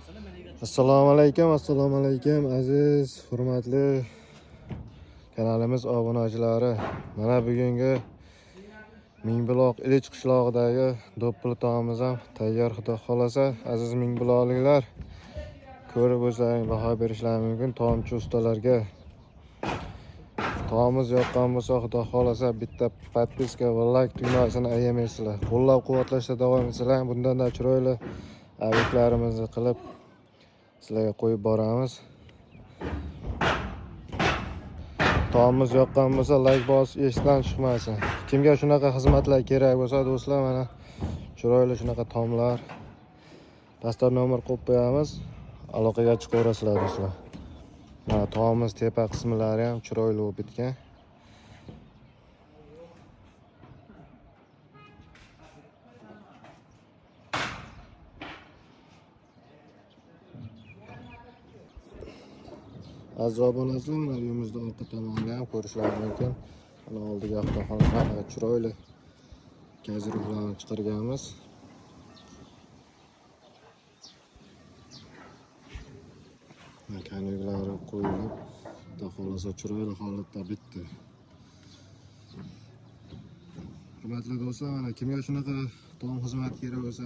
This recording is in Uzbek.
Assalomu alaykum aziz, hurmatli kanalimiz obunachilari. Mana bugungi Mingbuloq Ilich qishlog'idagi do'ppili taomimiz ham tayyor, xudo xolasa. Aziz mingbuloqliklar, ko'rib o'zlaring baho berishlari mumkin. Taomchi ustalarga taomimiz yoqqan bo'lsa, xudo xolasa bitta podpiska va like tugmasini ayamaysizlar. Qo'llab-quvvatlashda davom etsizlar, bundan-da chiroyli obyektlarimizni qilib sizlarga qo'yib boramiz. Taomimiz yoqqan bo'lsa, like bosib esdan chiqmasin. Kimga shunaqa xizmatlar kerak bo'lsa, do'stlar, mana chiroyli shunaqa taomlar dastur nomer qo'yib qo'yamiz. Aloqaga chiqaverasizlar do'stlar. Mana taomimiz tepa qismlari ham chiroyli bo'lib bitgan. Aziz obunachilar, mana uyimizda orqa tomonda ham ko'rishlaringiz mumkin. Mana oldiga avtoxona chiroyli gazirovlarni chiqarganmiz. Kanallar qo'yilib, xudo xolasa chiroyli holatda bitdi. Hurmatli do'stlar, mana kimga shunaqa taom xizmati kerak bo'lsa